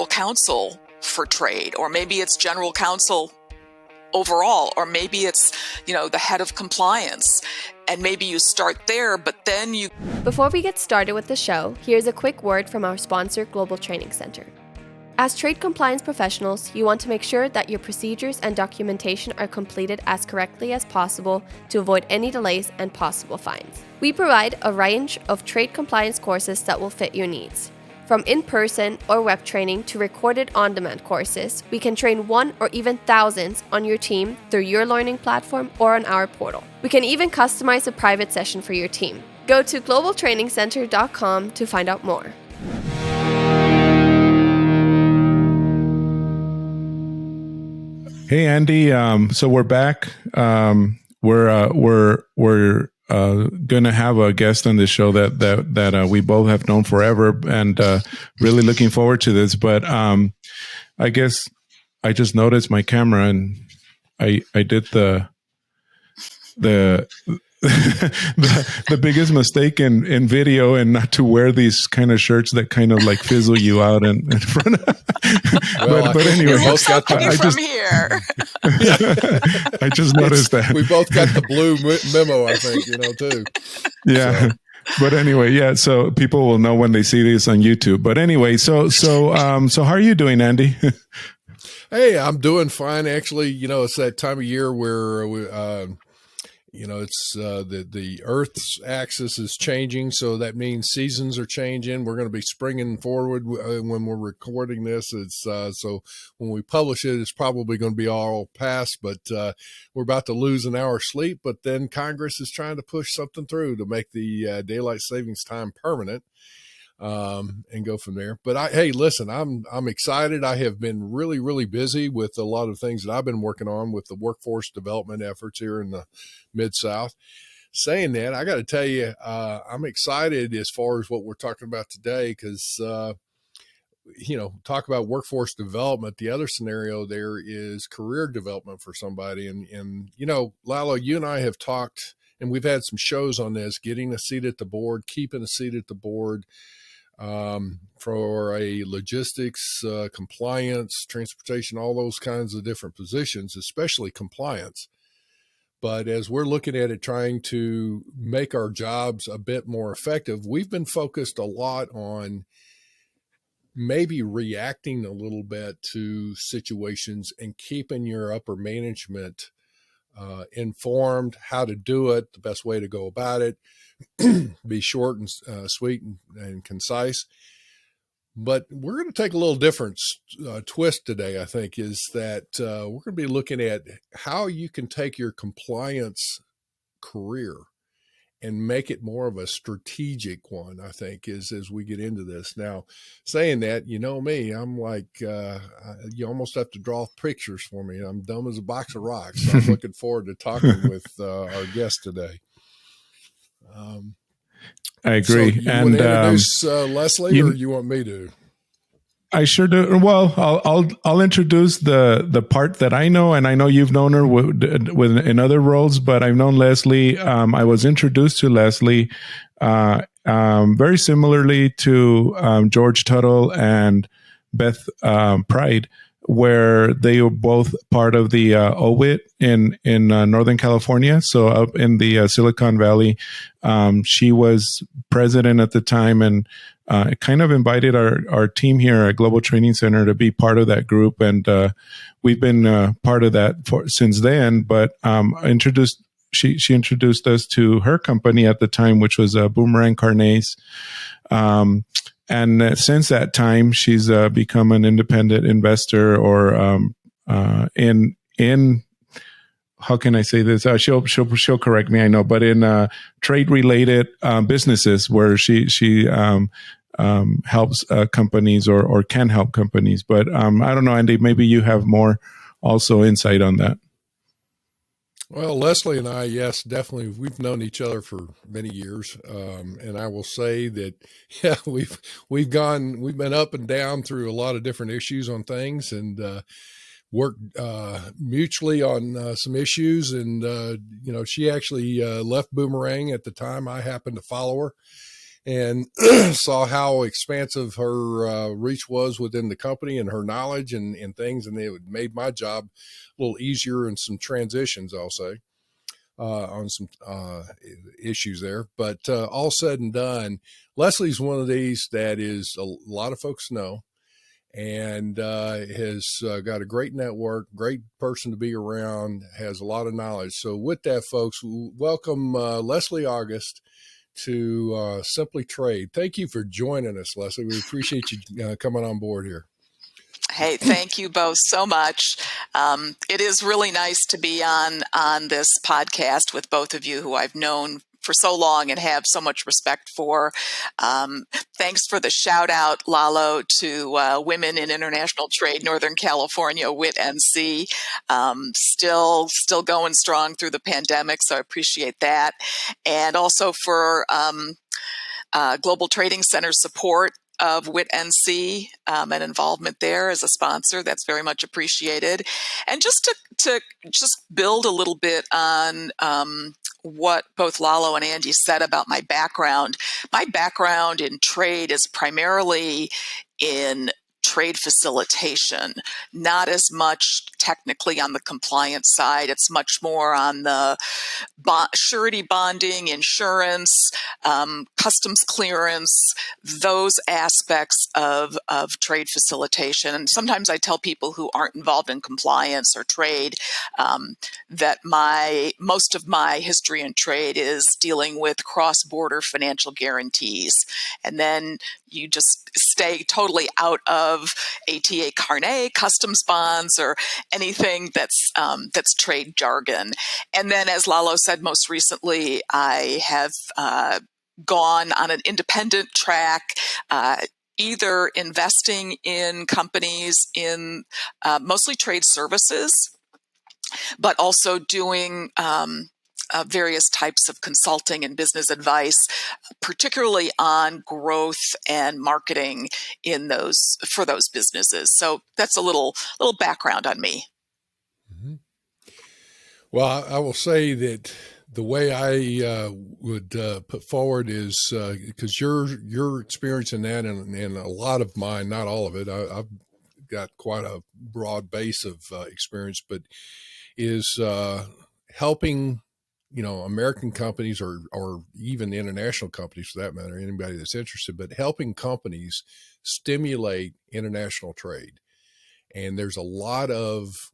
general counsel for trade, or maybe it's general counsel overall, or maybe it's, the head of compliance. And maybe you start there, but then you... Before we get started with the show, here's a quick word from our sponsor, Global Training Center. As trade compliance professionals, you want to make sure that your procedures and documentation are completed as correctly as possible to avoid any delays and possible fines. We provide a range of trade compliance courses that will fit your needs. From in-person or web training to recorded on-demand courses, we can train one or even thousands on your team through your learning platform or on our portal. We can even customize a private session for your team. Go to globaltrainingcenter.com to find out more. Hey, Andy. So we're back. We're going to have a guest on this show that we both have known forever, and really looking forward to this. But I guess I just noticed my camera, and I did the the biggest mistake in video, and not to wear these kind of shirts that kind of like fizzle you out in front of. but anyway, it looks so funny from here. I just noticed that we both got the blue memo, I think, too. Yeah. So. But anyway, yeah. So people will know when they see this on YouTube. But anyway, so how are you doing, Andy? Hey, I'm doing fine. Actually, it's that time of year where it's the Earth's axis is changing, so that means seasons are changing. We're going to be springing forward when we're recording this. It's so when we publish it, it's probably going to be all past. But we're about to lose an hour's sleep. But then Congress is trying to push something through to make the daylight savings time permanent. And go from there. But hey, listen, I'm excited. I have been really, really busy with a lot of things that I've been working on with the workforce development efforts here in the Mid-South. Saying that, I got to tell you, I'm excited as far as what we're talking about today, because, talk about workforce development. The other scenario there is career development for somebody. And Lalo, you and I have talked, and we've had some shows on this, getting a seat at the board, keeping a seat at the board, for a logistics, compliance, transportation, all those kinds of different positions, especially compliance. But as we're looking at it, trying to make our jobs a bit more effective, we've been focused a lot on maybe reacting a little bit to situations and keeping your upper management informed, how to do it, the best way to go about it, be short and sweet and concise. But we're going to take a little different twist today, I think, is that we're going to be looking at how you can take your compliance career and make it more of a strategic one, I think, as we get into this. Now, saying that, me, I'm like, you almost have to draw pictures for me. I'm dumb as a box of rocks. So I'm looking forward to talking with our guest today. I agree. So you want to introduce Leslie, or you want me to? I sure do. Well, I'll introduce the part that I know, and I know you've known her in other roles, but I've known Leslie. I was introduced to Leslie very similarly to George Tuttle and Beth Pride, where they were both part of the OWIT in Northern California. So up in the Silicon Valley, she was president at the time, and kind of invited our team here at Global Training Center to be part of that group. And we've been part of that since then. But she introduced us to her company at the time, which was Boomerang Carnets. And since that time, she's become an independent investor, or in how can I say this? She'll correct me, I know, but in trade related businesses where she helps companies or can help companies. But I don't know, Andy, maybe you have more also insight on that. Well, Leslie and I, yes, definitely. We've known each other for many years. And I will say that, yeah, we've been up and down through a lot of different issues on things, and worked mutually on some issues. And, she actually left Boomerang at the time. I happened to follow her. and saw how expansive her reach was within the company and her knowledge and things. And it made my job a little easier in some transitions, I'll say, on some issues there. But all said and done, Leslie's one of these that is a lot of folks know, and has got a great network, great person to be around, has a lot of knowledge. So with that, folks, welcome Leslie August to Simply Trade. Thank you for joining us, Leslie. We appreciate you coming on board here. Hey, thank you both so much. It is really nice to be on this podcast with both of you who I've known for so long and have so much respect for. Thanks for the shout out, Lalo, to Women in International Trade, Northern California, WIT NC. Still going strong through the pandemic, so I appreciate that. And also for Global Trading Center support of WIT NC and involvement there as a sponsor. That's very much appreciated. And just to just build a little bit on what both Lalo and Andy said about my background in trade is primarily in trade facilitation, not as much technically on the compliance side. It's much more on the surety bonding, insurance, customs clearance, those aspects of trade facilitation. And sometimes I tell people who aren't involved in compliance or trade that most of my history in trade is dealing with cross-border financial guarantees. And then you just stay totally out of ATA Carnet, customs bonds, or anything that's trade jargon. And then, as Lalo said, most recently, I have gone on an independent track, either investing in companies in mostly trade services, but also doing various types of consulting and business advice, particularly on growth and marketing for those businesses. So that's a little background on me. Mm-hmm. Well, I will say that the way I would put forward is because your experience in that and a lot of mine, not all of it, I've got quite a broad base of experience, but is helping, American companies or even international companies for that matter, anybody that's interested, but helping companies stimulate international trade. And there's a lot of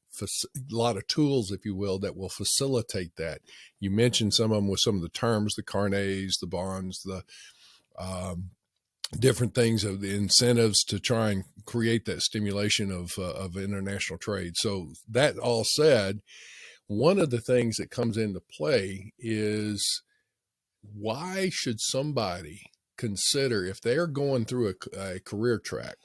tools, if you will, that will facilitate that. You mentioned some of them with some of the terms, the carnets, the bonds, the different things of the incentives to try and create that stimulation of international trade. So that all said, one of the things that comes into play is why should somebody consider, if they're going through a career track,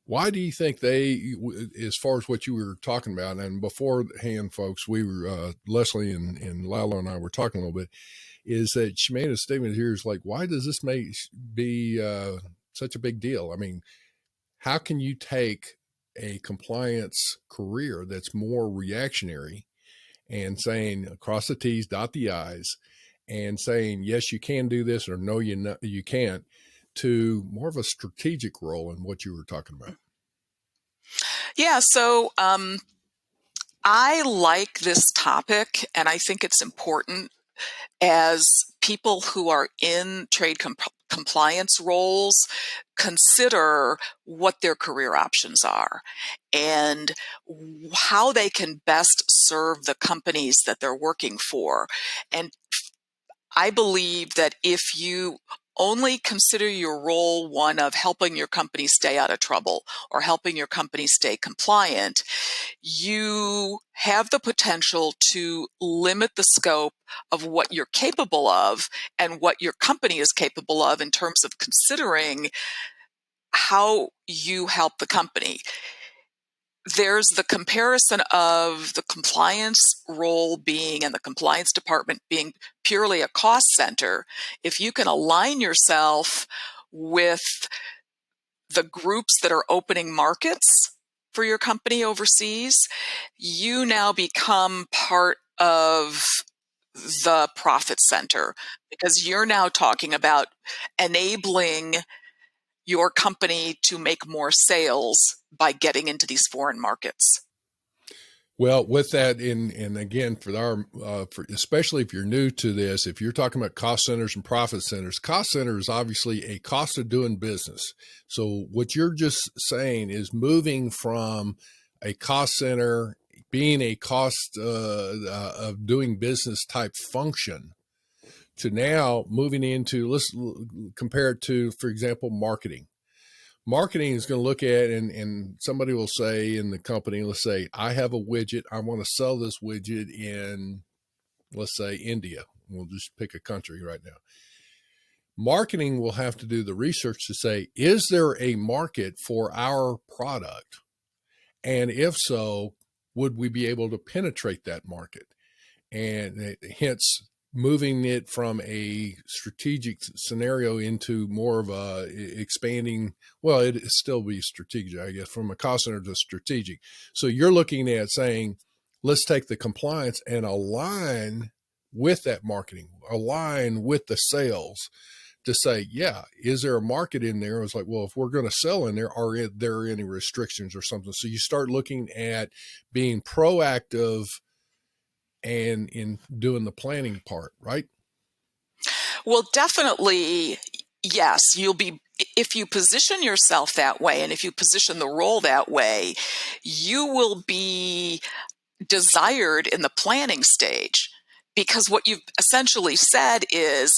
why do you think they, as far as what you were talking about, and beforehand, folks, we were, Leslie and Lalo and I were talking a little bit, is that she made a statement here is like, why does this be such a big deal? I mean, how can you take a compliance career that's more reactionary and saying cross the T's, dot the I's, and saying, yes, you can do this, or no, you can't, to more of a strategic role in what you were talking about? Yeah, so I like this topic, and I think it's important as people who are in trade compliance roles consider what their career options are and how they can best serve the companies that they're working for. And I believe that if you only consider your role one of helping your company stay out of trouble or helping your company stay compliant, you have the potential to limit the scope of what you're capable of and what your company is capable of in terms of considering how you help the company. There's the comparison of the compliance role being and the compliance department being purely a cost center. If you can align yourself with the groups that are opening markets for your company overseas, you now become part of the profit center, because you're now talking about enabling your company to make more sales by getting into these foreign markets. Well, with that, and again, for especially if you're new to this, if you're talking about cost centers and profit centers, cost center is obviously a cost of doing business. So what you're just saying is moving from a cost center being a cost of doing business type function to now moving into, let's compare it to, for example, marketing. Marketing is going to look at, and somebody will say in the company, let's say, I have a widget. I want to sell this widget in, let's say, India. We'll just pick a country right now. Marketing will have to do the research to say, is there a market for our product? And if so, would we be able to penetrate that market? And hence moving it from a strategic scenario into more of a expanding, well, it still be strategic, I guess, from a cost center to strategic. So you're looking at saying, let's take the compliance and align with that marketing, align with the sales to say, yeah, is there a market in there? It's like, well, if we're going to sell in there, are there any restrictions or something? So you start looking at being proactive and in doing the planning part, right? Well, definitely, yes. If you position yourself that way, and if you position the role that way, you will be desired in the planning stage. Because what you've essentially said is,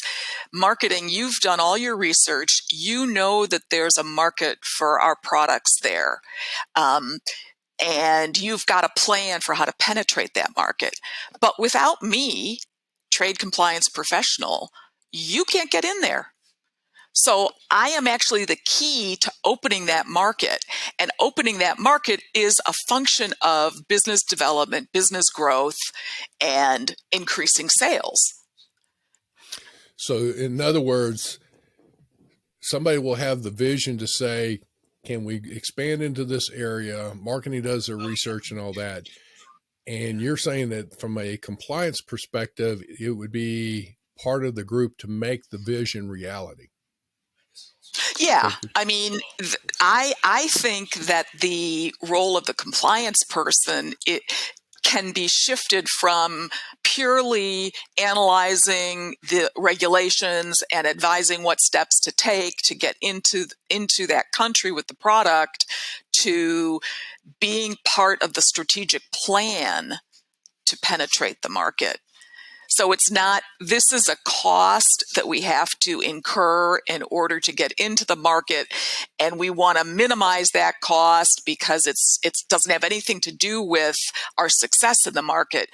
marketing, you've done all your research, you know that there's a market for our products there. And you've got a plan for how to penetrate that market. But without me, trade compliance professional, you can't get in there. So I am actually the key to opening that market. And opening that market is a function of business development, business growth, and increasing sales. So in other words, somebody will have the vision to say, can we expand into this area? Marketing does their research and all that. And you're saying that from a compliance perspective, it would be part of the group to make the vision reality. Yeah, I mean, I think that the role of the compliance person, it can be shifted from purely analyzing the regulations and advising what steps to take to get into that country with the product, to being part of the strategic plan to penetrate the market. So it's not, this is a cost that we have to incur in order to get into the market. And we want to minimize that cost because it doesn't have anything to do with our success in the market.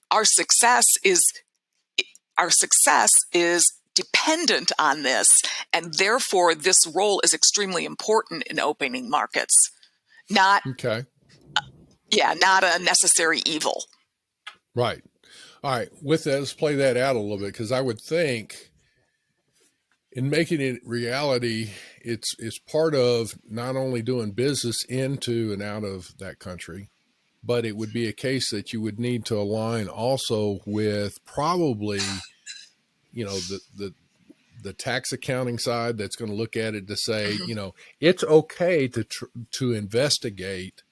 Our success is dependent on this. And therefore this role is extremely important in opening markets. Not a necessary evil. Right. All right. With that, let's play that out a little bit, because I would think in making it reality, it's part of not only doing business into and out of that country, but it would be a case that you would need to align also with probably, the tax accounting side that's going to look at it to say, it's okay to investigate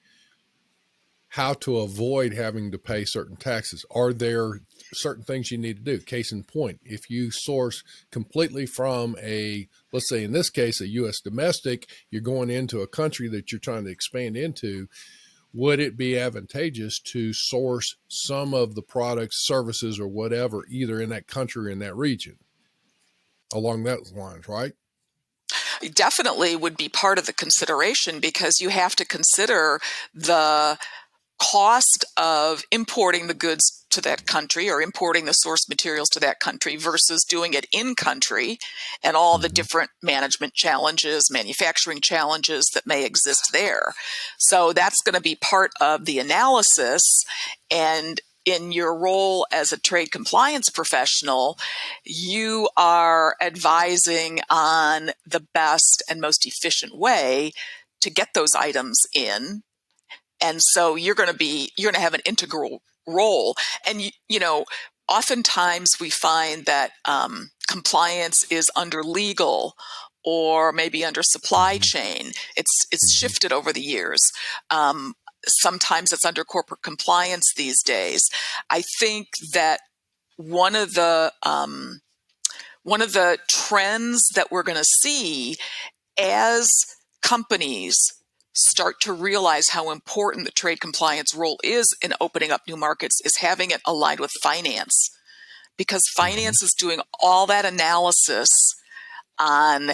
how to avoid having to pay certain taxes. Are there certain things you need to do? Case in point, if you source completely from let's say in this case, a U.S. domestic, you're going into a country that you're trying to expand into, would it be advantageous to source some of the products, services, or whatever, either in that country or in that region? Along those lines, right? Definitely would be part of the consideration, because you have to consider the cost of importing the goods to that country or importing the source materials to that country versus doing it in country, and all the different management challenges, manufacturing challenges that may exist there. So that's going to be part of the analysis. And in your role as a trade compliance professional, you are advising on the best and most efficient way to get those items in. And so you're going to have an integral role. And, oftentimes we find that compliance is under legal or maybe under supply chain. It's shifted over the years. Sometimes it's under corporate compliance these days. I think that one of the trends that we're going to see as companies start to realize how important the trade compliance role is in opening up new markets is having it aligned with finance, because finance is doing all that analysis on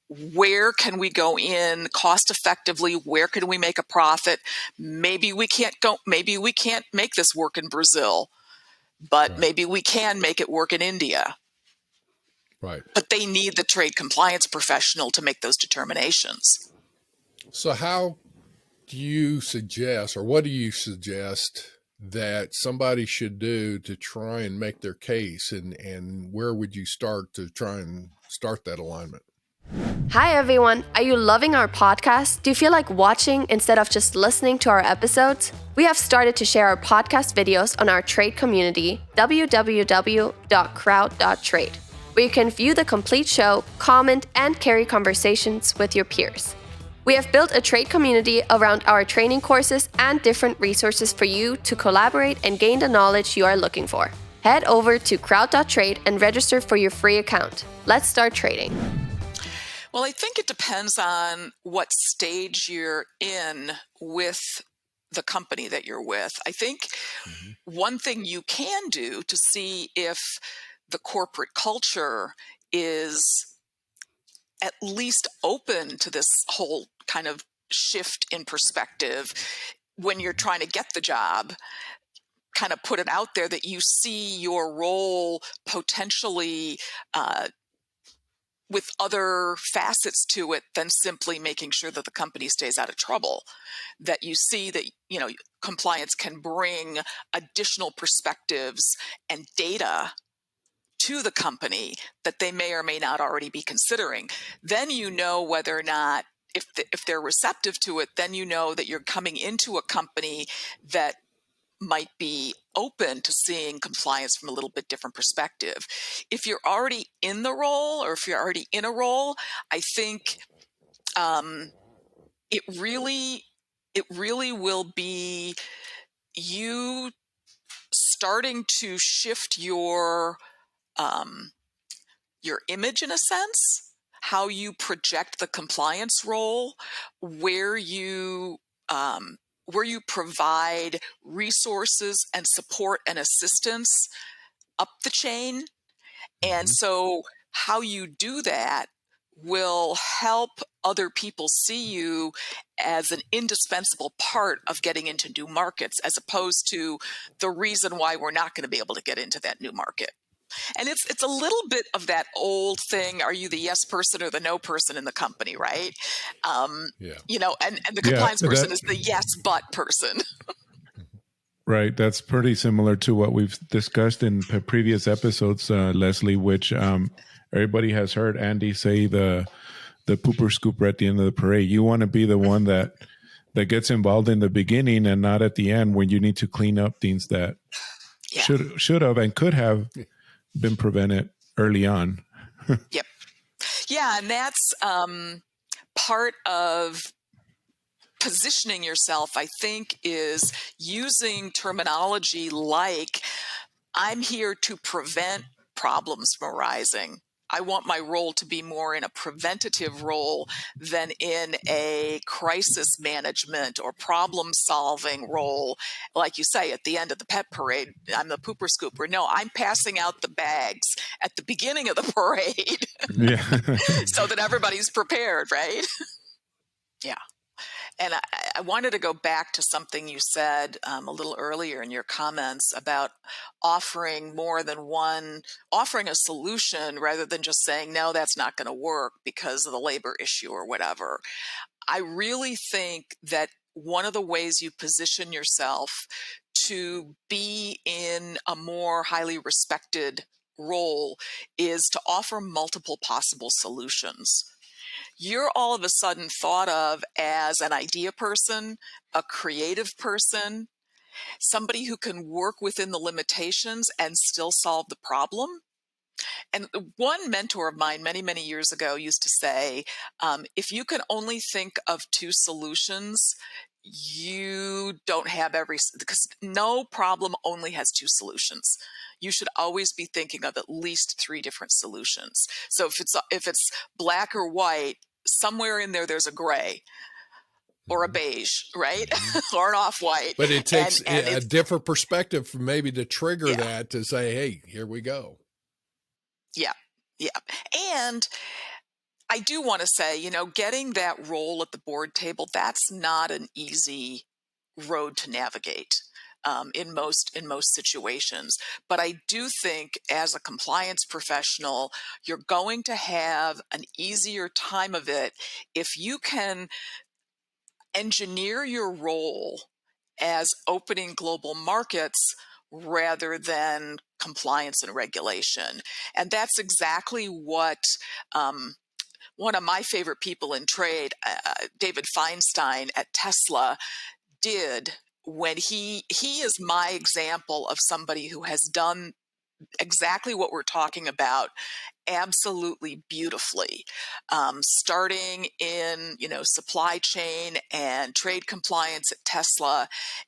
where can we go in cost effectively, where can we make a profit. Maybe we can't make this work in Brazil, but Right. maybe we can make it work in India. Right. But they need the trade compliance professional to make those determinations. So how do you suggest, or what do you suggest that somebody should do to try and make their case, and where would you start to try and start that alignment? Hi everyone, are you loving our podcast? Do you feel like watching instead of just listening to our episodes? We have started to share our podcast videos on our trade community, www.crowd.trade, where you can view the complete show, comment, and carry conversations with your peers. We have built a trade community around our training courses and different resources for you to collaborate and gain the knowledge you are looking for. Head over to crowd.trade and register for your free account. Let's start trading. Well, I think it depends on what stage you're in with the company that you're with. I think one thing you can do to see if the corporate culture is at least open to this whole kind of shift in perspective when you're trying to get the job, kind of put it out there that you see your role potentially with other facets to it than simply making sure that the company stays out of trouble. That you see that, compliance can bring additional perspectives and data to the company that they may or may not already be considering. Then whether or not, if they're receptive to it, then that you're coming into a company that might be open to seeing compliance from a little bit different perspective. If you're already in the role, or if you're already in a role, I think it really will be you starting to shift your image, in a sense, how you project the compliance role, where you provide resources and support and assistance up the chain. And so how you do that will help other people see you as an indispensable part of getting into new markets, as opposed to the reason why we're not going to be able to get into that new market. And it's a little bit of that old thing: are you the yes person or the no person in the company, right? Yeah. And the compliance person is that, the yes but person. right. That's pretty similar to what we've discussed in previous episodes, Leslie, which everybody has heard Andy say the pooper scooper at the end of the parade. You want to be the one that gets involved in the beginning and not at the end, when you need to clean up things that should have and could have been prevented early on. Yep. Yeah, and that's part of positioning yourself, I think, is using terminology like, I'm here to prevent problems from arising. I want my role to be more in a preventative role than in a crisis management or problem solving role. Like you say, at the end of the pet parade, I'm the pooper scooper. No, I'm passing out the bags at the beginning of the parade Yeah. so that everybody's prepared, right? Yeah. And I wanted to go back to something you said a little earlier in your comments about offering more than one, offering a solution rather than just saying, no, that's not going to work because of the labor issue or whatever. I really think that one of the ways you position yourself to be in a more highly respected role is to offer multiple possible solutions. You're all of a sudden thought of as an idea person, a creative person, somebody who can work within the limitations and still solve the problem. And one mentor of mine many, many years ago used to say, if you can only think of two solutions, you don't have because no problem only has two solutions. You should always be thinking of at least three different solutions. So if it's black or white, somewhere in there, there's a gray or a beige, right? Or an off-white. But it takes and a it's, different perspective for maybe to trigger yeah, that to say, hey, here we go. yeah, yeah. And I do want to say, getting that role at the board table, that's not an easy road to navigate. In most situations, but I do think as a compliance professional, you're going to have an easier time of it if you can engineer your role as opening global markets rather than compliance and regulation. And that's exactly what one of my favorite people in trade, David Feinstein at Tesla, did when he is my example of somebody who has done exactly what we're talking about absolutely beautifully, starting in supply chain and trade compliance at Tesla,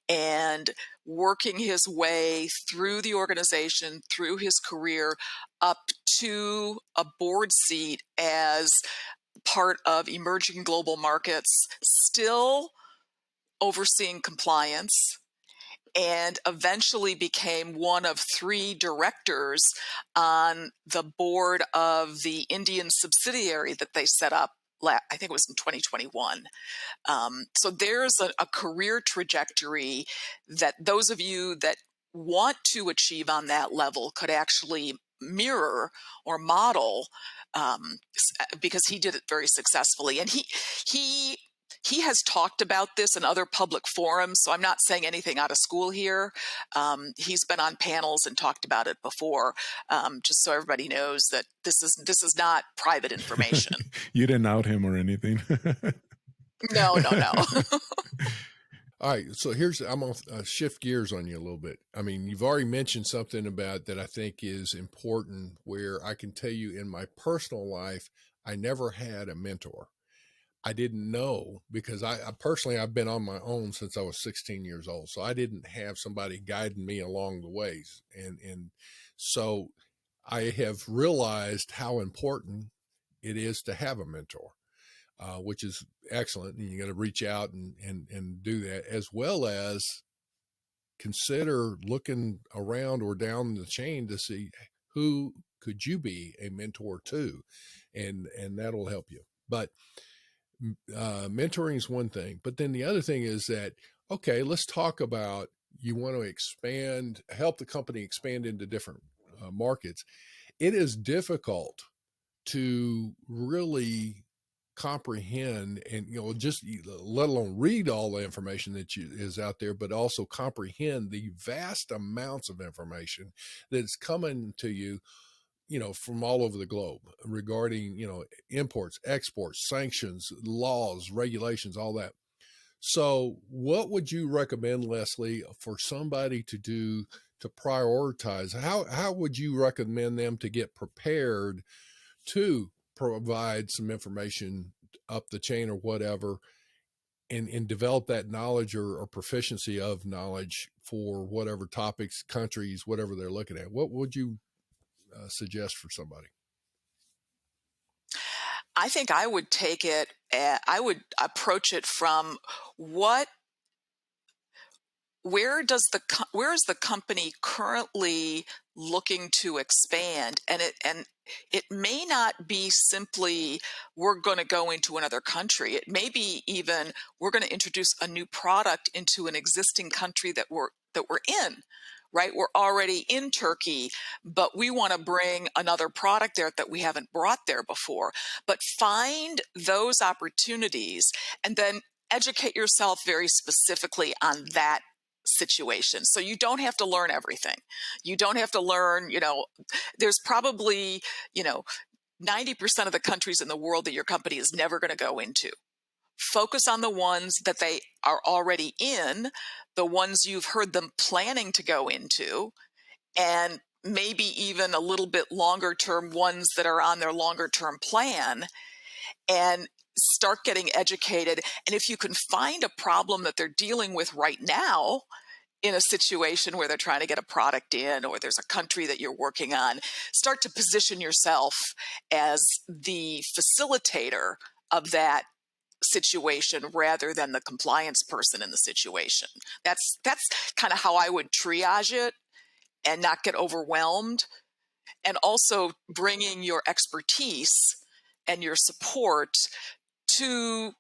and working his way through the organization, through his career, up to a board seat as part of emerging global markets, still overseeing compliance, and eventually became one of three directors on the board of the Indian subsidiary that they set up. I think it was in 2021. So there's a career trajectory that those of you that want to achieve on that level could actually mirror or model, because he did it very successfully. And he has talked about this in other public forums, so I'm not saying anything out of school here. He's been on panels and talked about it before, just so everybody knows that this is not private information. You didn't out him or anything. No, no, no. All right, so I'm going to shift gears on you a little bit. I mean, you've already mentioned something about that I think is important, where I can tell you in my personal life, I never had a mentor. I didn't know, because I personally, I've been on my own since I was 16 years old. So I didn't have somebody guiding me along the ways. And so I have realized how important it is to have a mentor. Which is excellent. And you got to reach out and do that, as well as consider looking around or down the chain to see who could you be a mentor to, and that'll help you. But mentoring is one thing, but then the other thing is that, okay, let's talk about, you want to help the company expand into different markets. It is difficult to really comprehend and just let alone read all the information that is out there, but also comprehend the vast amounts of information that's coming to you from all over the globe regarding imports, exports, sanctions, laws, regulations, all that. So what would you recommend, Leslie, for somebody to do to prioritize? How would you recommend them to get prepared to provide some information up the chain or whatever, and develop that knowledge or proficiency of knowledge for whatever topics, countries, whatever they're looking at? What would you suggest for somebody? I think I would I would approach it from where is the company currently looking to expand? And it may not be simply we're going to go into another country. It may be even we're going to introduce a new product into an existing country that we're in. Right? We're already in Turkey, but we want to bring another product there that we haven't brought there before. But find those opportunities and then educate yourself very specifically on that situation. So you don't have to learn everything. You don't have to learn, there's probably, 90% of the countries in the world that your company is never going to go into. focus on the ones that they are already in, the ones you've heard them planning to go into, and maybe even a little bit longer term ones that are on their longer term plan, and start getting educated. And if you can find a problem that they're dealing with right now in a situation where they're trying to get a product in, or there's a country that you're working on, start to position yourself as the facilitator of that situation rather than the compliance person in the situation. That's kind of how I would triage it and not get overwhelmed, and also bringing your expertise and your support to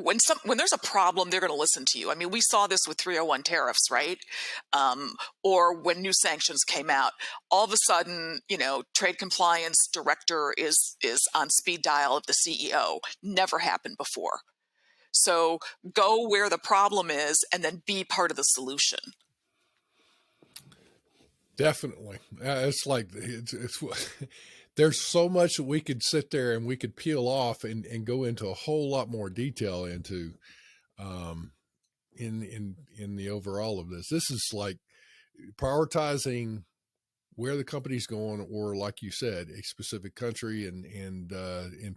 when there's a problem, they're going to listen to you. I mean, we saw this with 301 tariffs, right? Or when new sanctions came out, all of a sudden, trade compliance director is on speed dial of the CEO. Never happened before. So go where the problem is and then be part of the solution. Definitely. It's like it's there's so much that we could sit there and we could peel off and go into a whole lot more detail into in the overall of this. This is like prioritizing where the company's going, or like you said, a specific country, and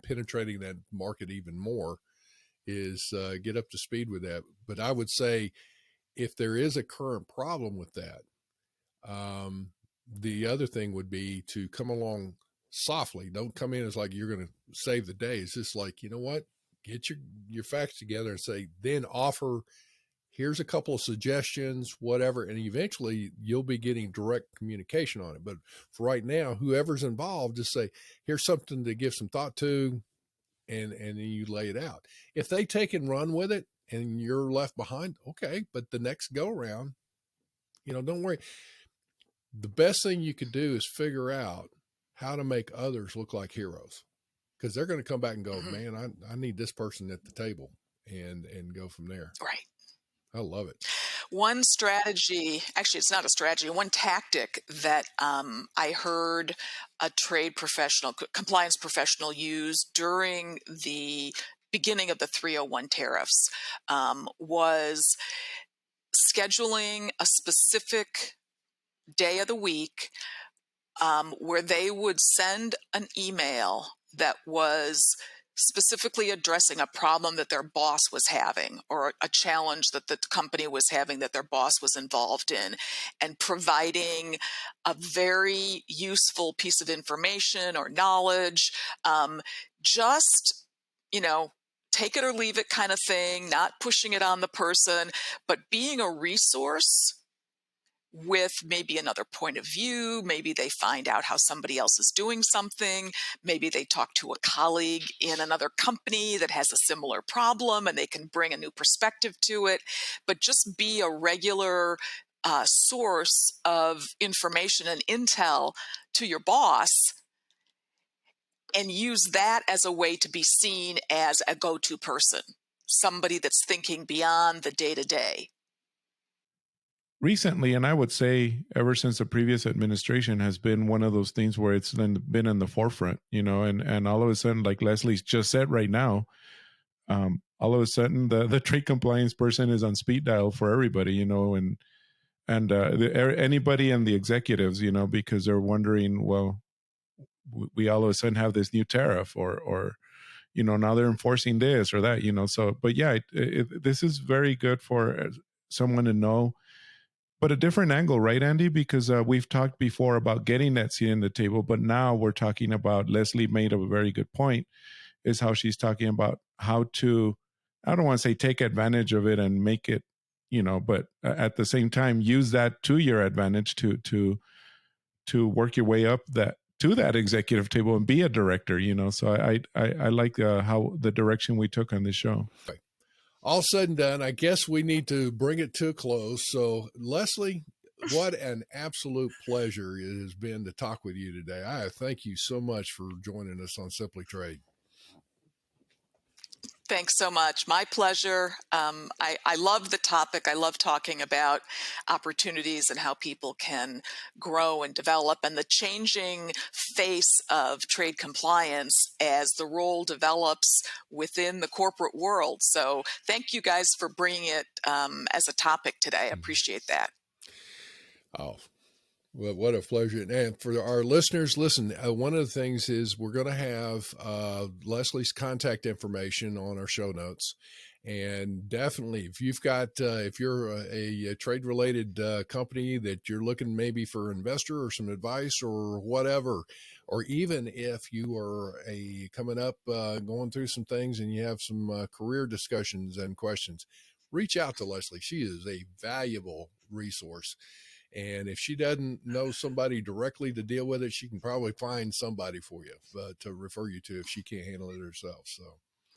penetrating that market even more is get up to speed with that. But I would say if there is a current problem with that, the other thing would be to come along softly. Don't come in as like you're going to save the day. It's just like, you know what, get your facts together and say, then offer, here's a couple of suggestions, whatever. And eventually you'll be getting direct communication on it. But for right now, whoever's involved, just say, here's something to give some thought to. And then you lay it out. If they take and run with it and you're left behind, okay. But the next go around, don't worry. The best thing you could do is figure out how to make others look like heroes, because they're going to come back and go, man, I need this person at the table, and go from there. Right. I love it. One strategy, actually, it's not a strategy, one tactic that I heard a trade professional, compliance professional use during the beginning of the 301 tariffs was scheduling a specific day of the week where they would send an email that was specifically addressing a problem that their boss was having, or a challenge that the company was having that their boss was involved in, and providing a very useful piece of information or knowledge, just, take it or leave it kind of thing, not pushing it on the person, but being a resource with maybe another point of view. Maybe they find out how somebody else is doing something. Maybe they talk to a colleague in another company that has a similar problem and they can bring a new perspective to it. But just be a regular source of information and intel to your boss, and use that as a way to be seen as a go-to person, somebody that's thinking beyond the day-to-day. Recently, and I would say ever since the previous administration, has been one of those things where it's been in the forefront, and all of a sudden, like Leslie's just said right now, all of a sudden the trade compliance person is on speed dial for everybody, and anybody and the executives, because they're wondering, well, we all of a sudden have this new tariff, or now they're enforcing this or that, so, but yeah, this is very good for someone to know. But a different angle, right, Andy? Because we've talked before about getting that seat in the table, but now we're talking about, Leslie made a very good point, is how she's talking about how to, I don't want to say take advantage of it and make it, but at the same time, use that to your advantage to work your way up to that executive table and be a director, So I like how the direction we took on this show. Okay. All said and done, I guess we need to bring it to a close. So, Leslie, what an absolute pleasure it has been to talk with you today. I thank you so much for joining us on Simply Trade. Thanks so much. My pleasure. I love the topic. I love talking about opportunities and how people can grow and develop, and the changing face of trade compliance as the role develops within the corporate world. So thank you guys for bringing it as a topic today. I appreciate that. Oh, well, what a pleasure. And for our listeners, listen, one of the things is we're going to have Leslie's contact information on our show notes. And definitely, if you've got, if you're a trade related company that you're looking maybe for an investor or some advice or whatever, or even if you are coming up, going through some things and you have some career discussions and questions, reach out to Leslie. She is a valuable resource. And if she doesn't know somebody directly to deal with it, she can probably find somebody for you to refer you to if she can't handle it herself. So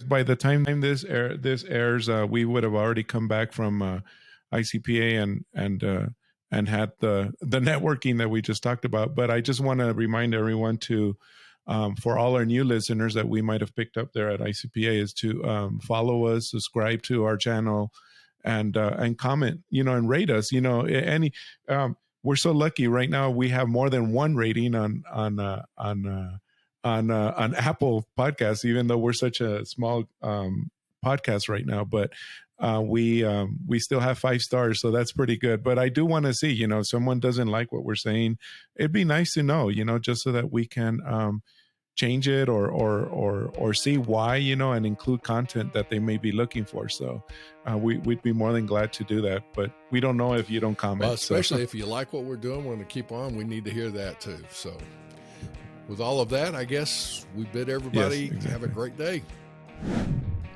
by the time this airs, we would have already come back from ICPA and had the networking that we just talked about. But I just want to remind everyone to, for all our new listeners that we might have picked up there at ICPA, is to follow us, subscribe to our channel, and comment, and rate us. We're so lucky right now. We have more than one rating on Apple Podcasts, even though we're such a small podcast right now. But we still have 5 stars, so that's pretty good. But I do want to see, if someone doesn't like what we're saying, it'd be nice to know, just so that we can change it or see why, and include content that they may be looking for. So we'd be more than glad to do that, but we don't know if you don't comment. Well, especially if you like what we're doing, we're going to keep on. We need to hear that too. So with all of that, I guess we bid everybody have a great day.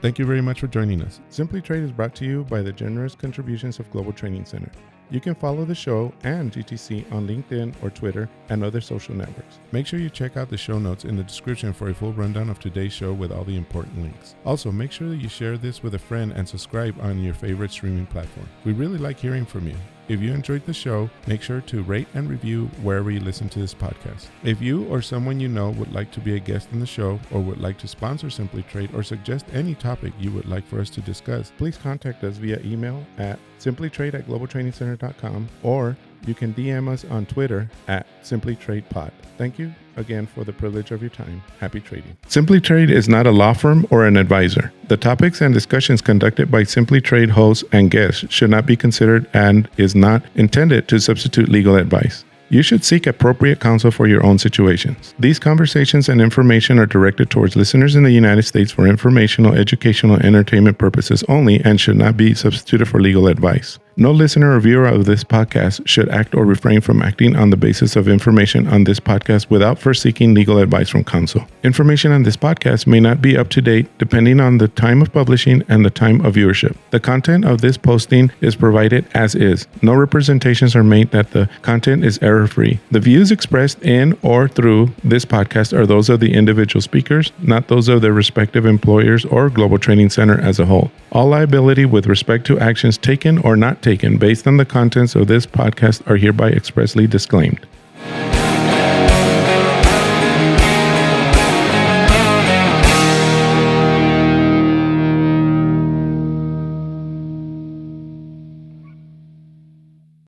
Thank you very much for joining us. Simply Trade is brought to you by the generous contributions of Global Training Center. You can follow the show and GTC on LinkedIn or Twitter and other social networks. Make sure you check out the show notes in the description for a full rundown of today's show with all the important links. Also, make sure that you share this with a friend and subscribe on your favorite streaming platform. We really like hearing from you. If you enjoyed the show, make sure to rate and review wherever you listen to this podcast. If you or someone you know would like to be a guest in the show or would like to sponsor Simply Trade or suggest any topic you would like for us to discuss, please contact us via email at simplytrade@globaltrainingcenter.com, or you can DM us on Twitter at simplytradepod. Thank you again for the privilege of your time. Happy trading. Simply Trade is not a law firm or an advisor. The topics and discussions conducted by Simply Trade hosts and guests should not be considered and is not intended to substitute legal advice. You should seek appropriate counsel for your own situations. These conversations and information are directed towards listeners in the United States for informational, educational, and entertainment purposes only and should not be substituted for legal advice. No listener or viewer of this podcast should act or refrain from acting on the basis of information on this podcast without first seeking legal advice from counsel. Information on this podcast may not be up to date depending on the time of publishing and the time of viewership. The content of this posting is provided as is. No representations are made that the content is error-free. The views expressed in or through this podcast are those of the individual speakers, not those of their respective employers or Global Training Center as a whole. All liability with respect to actions taken or not taken based on the contents of this podcast are hereby expressly disclaimed.